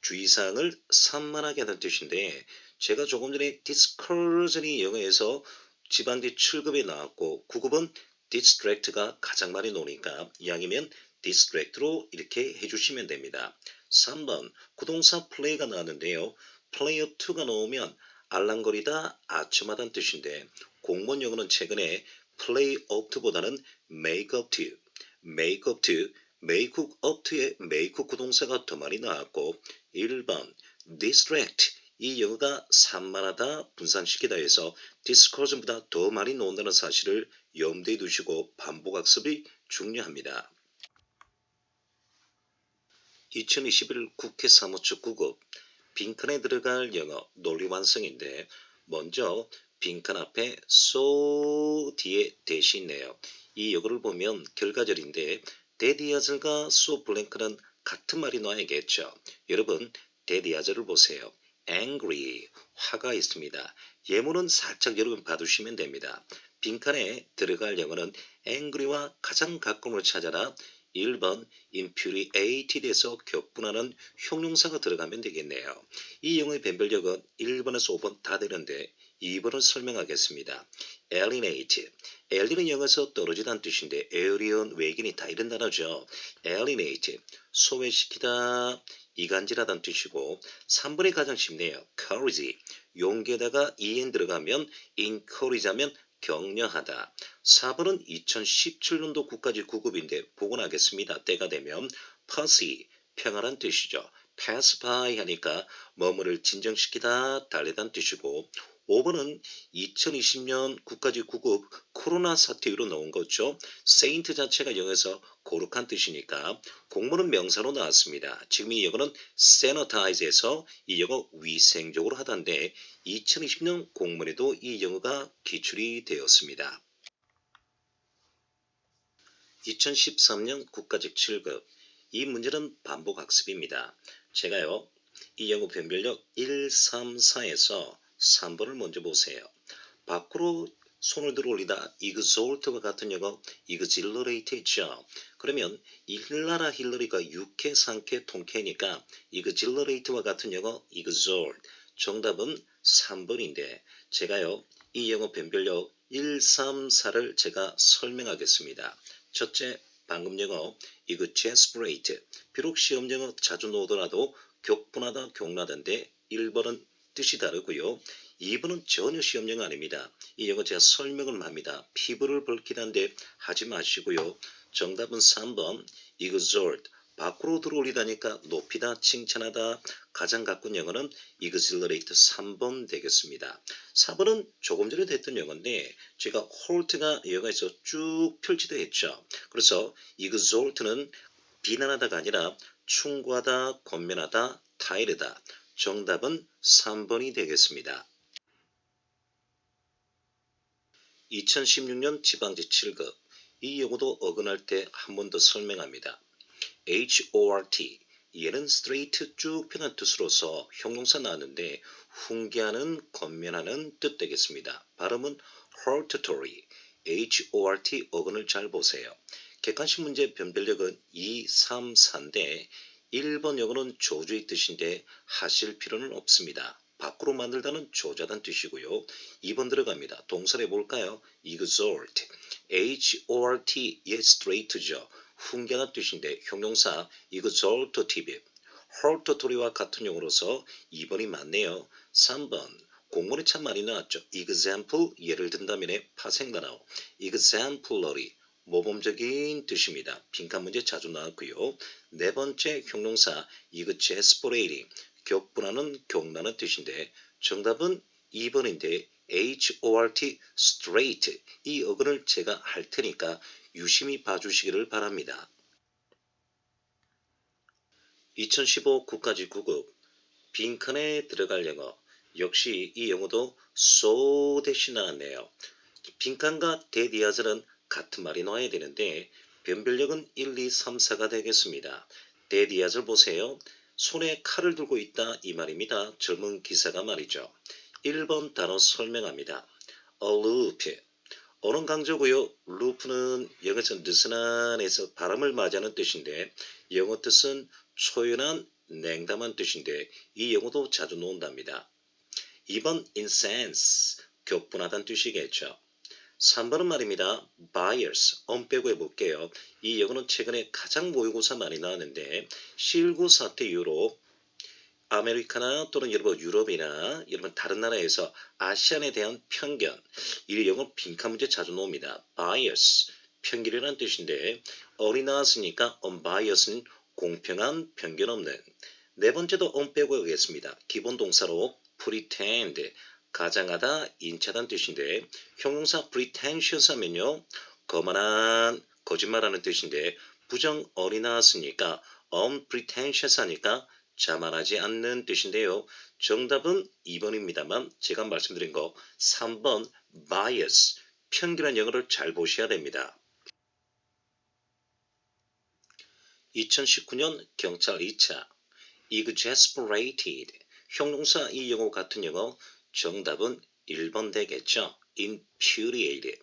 주의사항을 산만하게 하는 뜻인데 제가 조금 전에 discourage이 영어에서 집안지 7급에 나왔고 9급은 distract가 가장 많이 나오니까 이왕이면 distract로 이렇게 해주시면 됩니다. 3번 구동사 play가 나왔는데요. player 2가 나오면 알랑거리다 아첨하다는 뜻인데 공무원 영어는 최근에 play up to보다는 make up to, make up to, make up to의 make 구동사가 더 많이 나왔고 1번 distract 이 영어가 산만하다 분산시키다 해서 discourage보다 더 많이 나온다는 사실을 염두에 두시고 반복학습이 중요합니다. 2021 국회 사무처 9급 빈칸에 들어갈 영어 논리 완성인데 먼저 빈칸 앞에 so 뒤에 대시 있네요. 이 영어를 보면 결과절인데 데디아즐과 so 블랭크는 같은 말이 나와야겠죠. 여러분 데디아즐을 보세요. angry, 화가 있습니다. 예문은 살짝 여러분 봐두시면 됩니다. 빈칸에 들어갈 영어는 angry와 가장 가까운 걸 찾아라. 1번 infuriated에서 격분하는 형용사가 들어가면 되겠네요. 이 영어의 변별력은 1번에서 5번 다 되는데 2번을 설명하겠습니다. alienate, alien은 영어에서 떨어지다는 뜻인데 alien, 외계인이다 이런 단어죠. alienate, 소외시키다, 이간질하다는 뜻이고 3번이 가장 쉽네요. courage, 용기에다가 en 들어가면 encourage 하면 격려하다. 4번은 2017년도 국가직 9급인데 복원하겠습니다. 때가 되면 pass, 평화란 뜻이죠. pass by 하니까 머무를 진정시키다, 달래다는 뜻이고 5번은 2020년 국가직 9급 코로나 사태 이후로 나온 거죠. saint 자체가 영어에서 거룩한 뜻이니까 공무는 명사로 나왔습니다. 지금 이 영어는 sanitize에서 이 영어 위생적으로 하던데 2020년 공문에도 이 영어가 기출이 되었습니다. 2013년 국가직 7급 이 문제는 반복학습입니다. 제가요 이 영어 변별력 1, 3, 4에서 3번을 먼저 보세요. 밖으로 손을 들어 올리다 exalt와 같은 영어 exhilarate 있죠. 그러면 일나라 힐러리가 육회, 상쾌, 통쾌니까 exhilarate와 같은 영어 exalt. 정답은 3번인데 제가요 이 영어 변별력 1, 3, 4를 제가 설명하겠습니다. 첫째, 방금 영어 exasperate. 비록 시험 영어 자주 나오더라도 격분하다, 경나다인데 1번은 뜻이 다르고요. 2번은 전혀 시험 영어 아닙니다. 이 영어 제가 설명을 합니다. 피부를 붉히다인데 하지 마시고요. 정답은 3번 exalt. 밖으로 들어올리다니까 높이다, 칭찬하다. 가장 가까운 영어는 exhilarate 3번 되겠습니다. 4번은 조금 전에 됐던 영어인데 제가 holt가 여기서 쭉 펼치다 했죠. 그래서 exalt는 비난하다가 아니라 충고하다, 권면하다, 타이르다. 정답은 3번이 되겠습니다. 2016년 지방직 7급 이 용어도 어긋날 때 한 번 더 설명합니다. HORT 얘는 straight 쭉 펴는 뜻으로서 형용사 나왔는데 훈계하는, 권면하는 뜻 되겠습니다. 발음은 hortatory, HORT 어근을 잘 보세요. 객관식 문제 변별력은 2, 3, 4인데 1번 영어는 조주의 뜻인데 하실 필요는 없습니다. 밖으로 만들다는 조자단 뜻이고요. 2번 들어갑니다. 동사를 볼까요? exalt, HORT, 예, straight죠. 훈계하는 뜻인데 형용사 exaltative, hortatory와 같은 용어로서 2번이 맞네요. 3번 공문에 참 많이 나왔죠. example, 예를 든다면에 파생단어 exemplary, 모범적인 뜻입니다. 빈칸 문제 자주 나왔고요. 네 번째 형용사 exasperating, 격분하는, 경나는 뜻인데 정답은 2번인데 HORT, straight 이 어근을 제가 할 테니까 유심히 봐주시기를 바랍니다. 2015 국가직 9급 빈칸에 들어갈 영어 역시 이 영어도 so 대신 나왔네요. 빈칸과 대디아절은 같은 말이 나와야 되는데 변별력은 1, 2, 3, 4가 되겠습니다. 대디아절 보세요. 손에 칼을 들고 있다 이 말입니다. 젊은 기사가 말이죠. 1번 단어 설명합니다. aloof 어는 강조고요. 루프는 영어에서 느슨한에서 바람을 맞이하는 뜻인데 영어 뜻은 초연한 냉담한 뜻인데 이 영어도 자주 나온답니다. 2번 incense 격분하다는 뜻이겠죠. 3번은 말입니다. bias 엄 빼고 해볼게요. 이 영어는 최근에 가장 모의고사 많이 나왔는데 실9 사태 이후로 아메리카나 또는 여러분 유럽이나 여러분 다른 나라에서 아시안에 대한 편견 이 영어 빈칸 문제 자주 나옵니다. bias 편견이라는 뜻인데 어리 나왔으니까 unbiased는 공평한 편견 없는. 네 번째도 on 빼고 하겠습니다. 기본 동사로 pretend 가장하다 인차다는 뜻인데 형용사 pretentious 하면요 거만한 거짓말하는 뜻인데 부정 어리 나왔으니까 unpretentious 하니까 자만하지 않는 뜻인데요. 정답은 2번입니다만 제가 말씀드린 거 3번 bias 편견한 영어를 잘 보셔야 됩니다. 2019년 경찰 2차 exasperated 형용사 이 영어 같은 영어 정답은 1번 되겠죠. infuriate.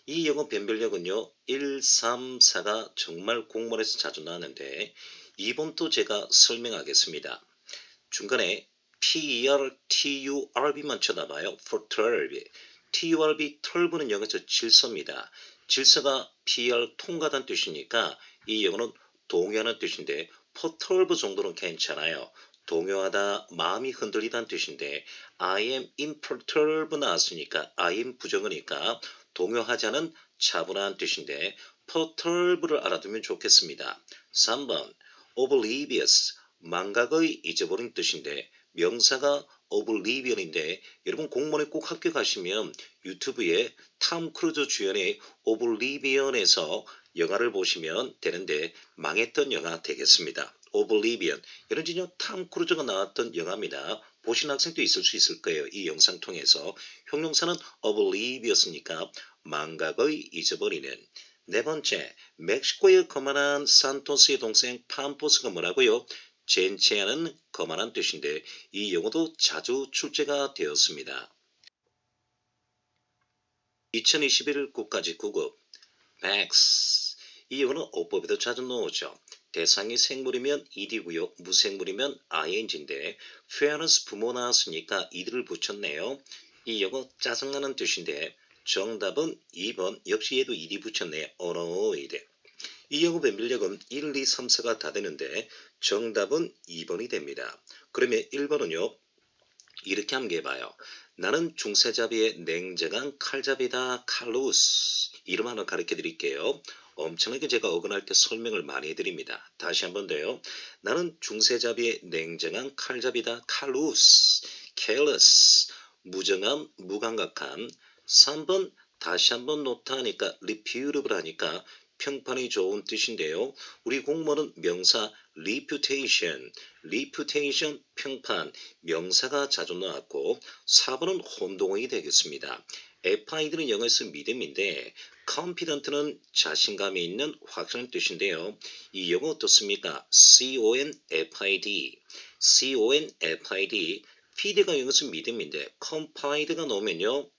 이 영어 변별력은요. 1, 3, 4가 정말 공문에서 자주 나왔는데 2번도 제가 설명하겠습니다. 중간에 perturb만 쳐다봐요. perturb. turb, turb는 영어에서 질서입니다. 질서가 per 통과하다는 뜻이니까 이 영어는 동요하는 뜻인데 perturb 정도는 괜찮아요. 동요하다, 마음이 흔들리다는 뜻인데 I am imperturbed 나왔으니까 I am 부정어니까 동요하지 않은 차분한 뜻인데 perturb를 알아두면 좋겠습니다. 3번 oblivious 망각의 잊어버린 뜻인데 명사가 oblivion인데 여러분 공무원에 꼭 학교 가시면 유튜브에 탐 크루즈 주연의 oblivion에서 영화를 보시면 되는데 망했던 영화 되겠습니다. oblivion 이런 진요 탐 크루즈가 나왔던 영화입니다. 보신 학생도 있을 수 있을 거예요. 이 영상 통해서 형용사는 oblivious니까 망각의 잊어버리는. 네 번째, 멕시코에 거만한 산토스의 동생 팜포스가 뭐라고요? 젠체하는 거만한 뜻인데 이 용어도 자주 출제가 되었습니다. 2021 국가직구급 Max. 이 용어는 어법에도 자주 나오죠. 대상이 생물이면 ed고요. 무생물이면 ing인데 fairness 부모 나왔으니까 ed를 붙였네요. 이 용어 짜증나는 뜻인데 정답은 2번. 역시 얘도 ed 붙였네요. annoyed. 이 영어 변별력은 1, 2, 3, 4가 다 되는데 정답은 2번이 됩니다. 그러면 1번은요. 이렇게 함께해봐요. 나는 중세잡이의 냉정한 칼잡이다. 칼루스. 이름 하나 가르쳐 드릴게요. 엄청나게 제가 어긋날 때 설명을 많이 해드립니다. 다시 한 번 더요. 나는 중세잡이의 냉정한 칼잡이다. 칼루스. careless. 무정함, 무감각함. 3번 다시 한번 놓다 하니까 reputable 하니까 평판이 좋은 뜻인데요. 우리 공무원은 명사 reputation 평판, 명사가 자주 나왔고 4번은 혼동이 되겠습니다. apid는 영어에서 믿음인데 confident는 자신감이 있는 확실한 뜻인데요. 이 영어 어떻습니까? confid, feed가 영어에서 믿음인데 confide가 나오면요.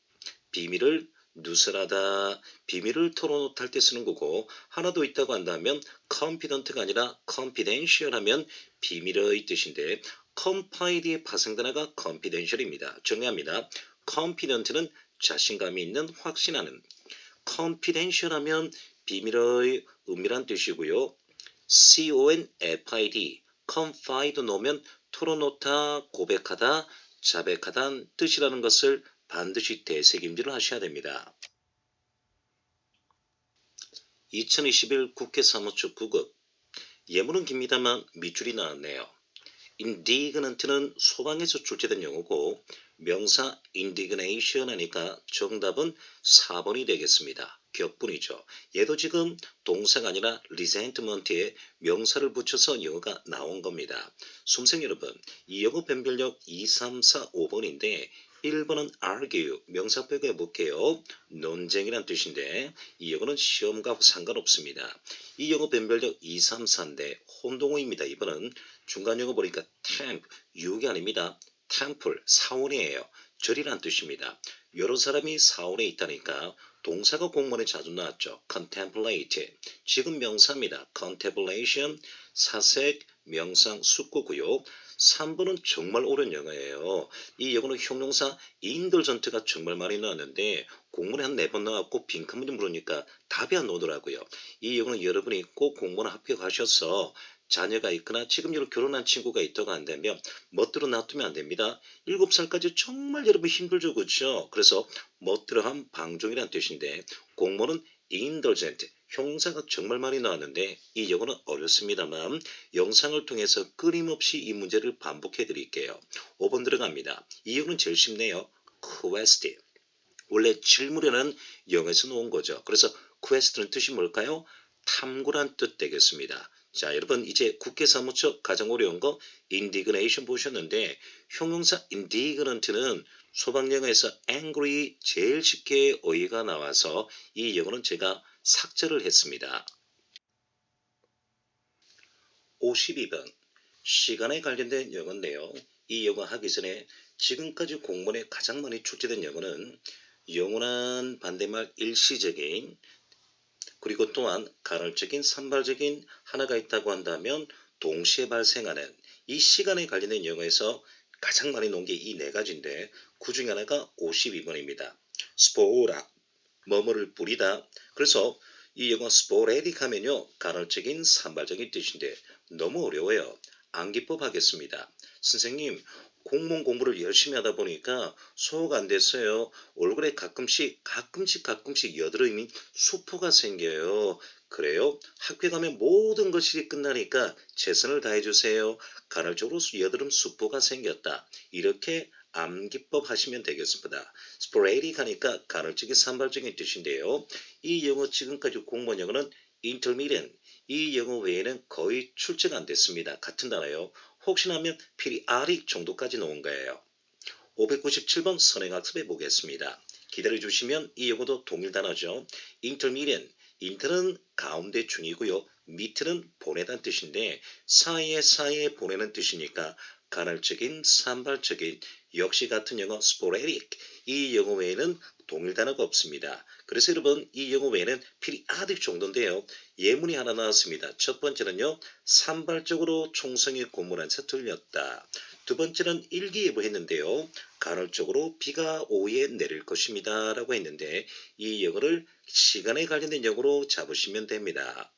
비밀을 누설하다, 비밀을 털어놓다 할 때 쓰는 거고 하나 더 있다고 한다면 confident가 아니라 confidential 하면 비밀의 뜻인데 confide의 파생단어가 confidential입니다. 정리합니다. confident는 자신감이 있는 확신하는 confidential 하면 비밀의 은밀한 뜻이고요. confide 놓으면 털어놓다, 고백하다, 자백하다는 뜻이라는 것을 반드시 되새김질을 하셔야 됩니다. 2021 국회 사무처 9급 예문은 깁니다만 밑줄이 나왔네요. indignant는 소방에서 출제된 용어고 명사 indignation 하니까 정답은 4번이 되겠습니다. 격분이죠. 얘도 지금 동사가 아니라 resentment에 명사를 붙여서 영어가 나온 겁니다. 수험생 여러분, 이 영어 변별력 2, 3, 4, 5번인데 1번은 argue, 명사 빼고 해볼게요. 논쟁이란 뜻인데 이 영어는 시험과 상관없습니다. 이 영어 변별력 2, 3, 4인데 혼동어입니다. 2번은 중간 영어 보니까 temp, 유혹이 아닙니다. temple, 사원이에요. 절이란 뜻입니다. 여러 사람이 사원에 있다니까 동사가 공문에 자주 나왔죠. contemplate, 지금 명사입니다. contemplation, 사색, 명상, 숙고고요. 3번은 정말 옳은 영어예요. 이 영어는 형용사 indulgent가 정말 많이 나왔는데 공문에 한 4번 나왔고 빈칸 문제 물으니까 답이 안 나오더라고요. 이 영어는 여러분이 꼭 공무원 합격하셔서 자녀가 있거나 지금 결혼한 친구가 있다고 한다면 멋대로 놔두면 안 됩니다. 7살까지 정말 여러분 힘들죠. 그렇죠? 그래서 멋대로한 방종이란 뜻인데 공무원은 indulgent, 형용사가 정말 많이 나왔는데 이 영어는 어렵습니다만 영상을 통해서 끊임없이 이 문제를 반복해 드릴게요. 5번 들어갑니다. 이 영어는 제일 쉽네요. quest. 원래 질문이라는 영어에서 나온 거죠. 그래서 quest는 뜻이 뭘까요? 탐구란 뜻 되겠습니다. 자, 여러분 이제 국회 사무처 가장 어려운 거 indignation 보셨는데 형용사 indignant는 소방영어에서 angry 제일 쉽게 어휘가 나와서 이 영어는 제가 삭제를 했습니다. 52번 시간에 관련된 영어인데요. 이 영어 하기 전에 지금까지 공문에 가장 많이 출제된 영어는 영원한 반대말 일시적인, 그리고 또한 간헐적인 산발적인 하나가 있다고 한다면 동시에 발생하는, 이 시간에 관련된 영어에서 가장 많이 놓은 게 이 네 가지인데 그 중에 하나가 52번입니다. 스포라, 뭐뭐를 부리다. 그래서 이 영어 스포레딕 하면요 간헐적인 산발적인 뜻인데 너무 어려워요. 암기법 하겠습니다. 선생님, 공무원 공부를 열심히 하다 보니까 소화가 안 됐어요. 얼굴에 가끔씩 여드름이 수포가 생겨요. 그래요? 학교 가면 모든 것이 끝나니까 최선을 다해주세요. 간헐적으로 여드름 수포가 생겼다. 이렇게 암기법 하시면 되겠습니다. sporadic 하니까 간헐적인 산발적인 뜻인데요. 이 영어 지금까지 공부한 영어는 intermittent, 이 영어 외에는 거의 출제가 안 됐습니다. 같은 단어요. 혹시나 하면 periodic 정도까지 놓은 거예요. 597번 선행학습해 보겠습니다. 기다려주시면 이 영어도 동일 단어죠. intermittent, inter는 가운데 중이고요. 밑은 보내다는 뜻인데 사이에 보내는 뜻이니까 간헐적인, 산발적인, 역시 같은 영어 sporadic, 이 영어 외에는 동일 단어가 없습니다. 그래서 여러분 이 영어 외에는 periodic 정도인데요. 예문이 하나 나왔습니다. 첫 번째는요. 산발적으로 총성이 고문한서 틀렸다. 두 번째는 일기예보 했는데요. 간헐적으로 비가 오후에 내릴 것입니다. 라고 했는데 이 영어를 시간에 관련된 영어로 잡으시면 됩니다.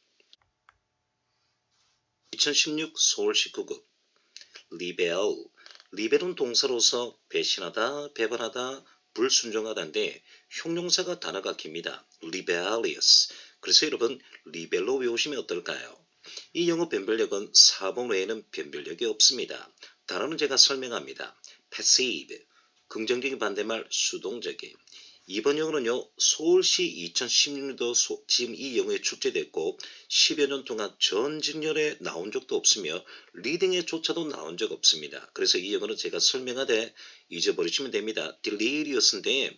2016 서울 19급 리벨, 리벨은 동사로서 배신하다, 배반하다, 불순종하다인데 형용사가 단어가 깁니다. rebellious. 그래서 여러분 리벨로 외우시면 어떨까요? 이 영어 변별력은 4번 외에는 변별력이 없습니다. 단어는 제가 설명합니다. passive, 긍정적인 반대말 수동적인. 이번 영어는요. 서울시 2016년도 지금 이 영어에 출제됐고 10여 년 동안 전직렬에 나온 적도 없으며 리딩에조차도 나온 적 없습니다. 그래서 이 영어는 제가 설명하되 잊어버리시면 됩니다. delirious인데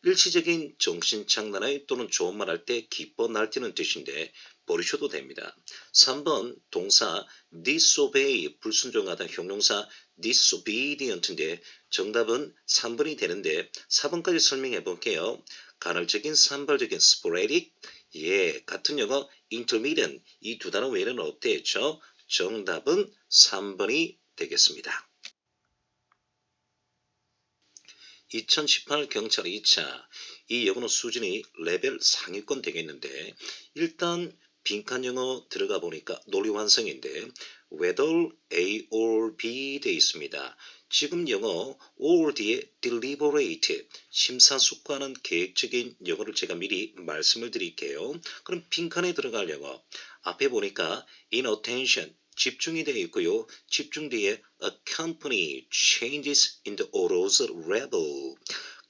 일시적인 정신장난의 또는 좋은 말 할 때 기뻐 날뛰는 뜻인데 버리셔도 됩니다. 3번 동사 disobey, 불순종하다, 형용사 disobedient인데 정답은 3번이 되는데 4번까지 설명해 볼게요. 간헐적인, 산발적인 sporadic, 같은 영어 intermittent, 이 두 단어 외에는 없대죠. 정답은 3번이 되겠습니다. 2018 경찰 2차, 이 영어는 수준이 레벨 상위권 되겠는데 일단 빈칸 영어 들어가 보니까 논리완성인데 whether A or B 돼 있습니다. 지금 영어 or 뒤에 deliberate, 심사숙고하는 계획적인 영어를 제가 미리 말씀을 드릴게요. 그럼 빈칸에 들어갈 영어 앞에 보니까 inattention, 집중이 되어 있고요. 집중 뒤에 accompany changes in the arousal level,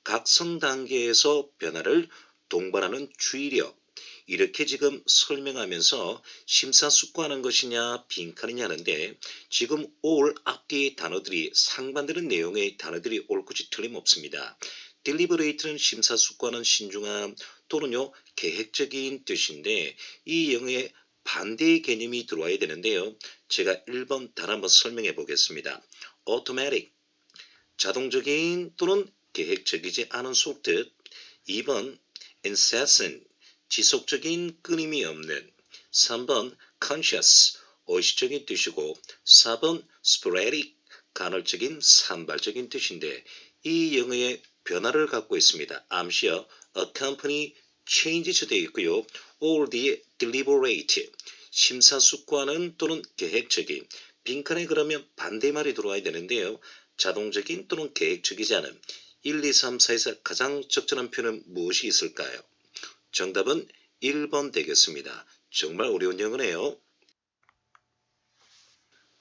각성 단계에서 변화를 동반하는 주의력, 이렇게 지금 설명하면서 심사숙고하는 것이냐 빈칸이냐 하는데 지금 all 앞뒤의 단어들이 상반되는 내용의 단어들이 옳고지 틀림없습니다. deliberate는 심사숙고하는 신중함 또는요 계획적인 뜻인데 이 영어에 반대의 개념이 들어와야 되는데요. 제가 1번 단 한번 설명해 보겠습니다. automatic, 자동적인 또는 계획적이지 않은 속뜻. 2번 incessant, 지속적인 끊임이 없는. 3번 conscious, 의식적인 뜻이고 4번 sporadic, 간헐적인 산발적인 뜻인데 이 영어의 변화를 갖고 있습니다. 암시어 accompany changes 되어 있고요. or 뒤에 deliberate, 심사숙고하는 또는 계획적인. 빈칸에 그러면 반대말이 들어와야 되는데요. 자동적인 또는 계획적이지 않은. 1, 2, 3, 4에서 가장 적절한 표현은 무엇이 있을까요? 정답은 1번 되겠습니다. 정말 어려운 영어네요.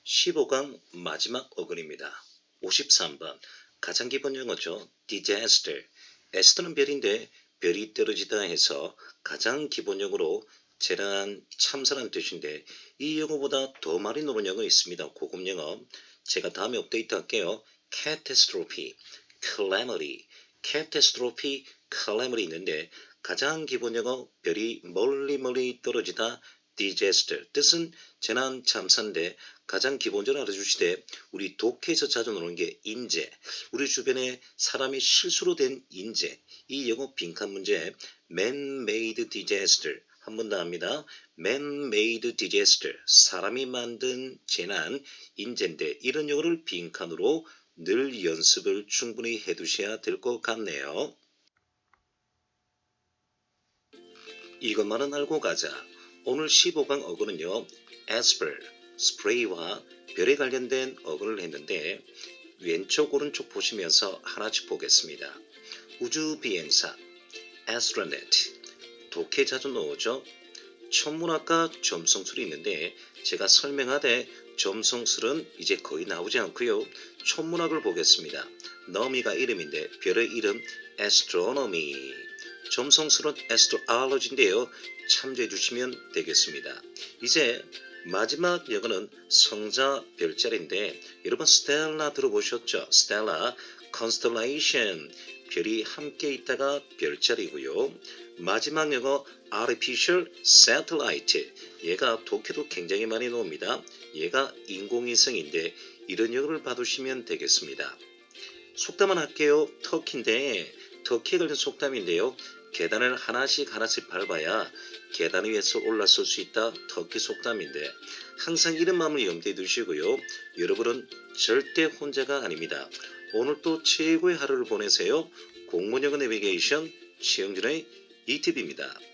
15강 마지막 어근입니다. 53번 가장 기본 영어죠. disaster, 에스터는 별인데 별이 떨어지다 해서 가장 기본적으로 재난, 참사란 뜻인데 이 영어보다 더 많이 나오는 영어 있습니다. 고급 영어. 제가 다음에 업데이트 할게요. catastrophe, calamity, catastrophe, calamity 있는데 가장 기본 영어 별이 멀리 떨어지다 disaster 뜻은 재난 참사인데 가장 기본적으로 알아주시되 우리 독해에서 자주 나오는 게 인재, 우리 주변에 사람이 실수로 된 인재, 이 영어 빈칸 문제 man-made disaster 한 번 더 합니다. man-made disaster 사람이 만든 재난, 인재인데 이런 영어를 빈칸으로 늘 연습을 충분히 해두셔야 될 것 같네요. 이것만은 알고 가자. 오늘 15강 어근은요. aspire, spray와 별에 관련된 어근을 했는데 왼쪽 오른쪽 보시면서 하나씩 보겠습니다. 우주비행사, astronaut, 독해 자주 나오죠. 천문학과 점성술이 있는데 제가 설명하되 점성술은 이제 거의 나오지 않고요. 천문학을 보겠습니다. 너미가 이름인데 별의 이름 astronomy, 점성술은 astrology인데요. 참조해 주시면 되겠습니다. 이제 마지막 영어는 성자 별자리인데 여러분 스텔라 들어보셨죠? 스텔라, constellation, 별이 함께 있다가 별자리고요. 마지막 영어 artificial satellite, 얘가 독해도 굉장히 많이 나옵니다. 얘가 인공위성인데 이런 영어를 봐두시면 되겠습니다. 속담은 할게요. 터키인데 터키에 관련 속담인데요. 계단을 하나씩 밟아야 계단 위에서 올라설 수 있다. 터키 속담인데 항상 이런 마음을 염두에 두시고요. 여러분은 절대 혼자가 아닙니다. 오늘 또 최고의 하루를 보내세요. 공무원 영어 내비게이션 최영준의 이팁입니다.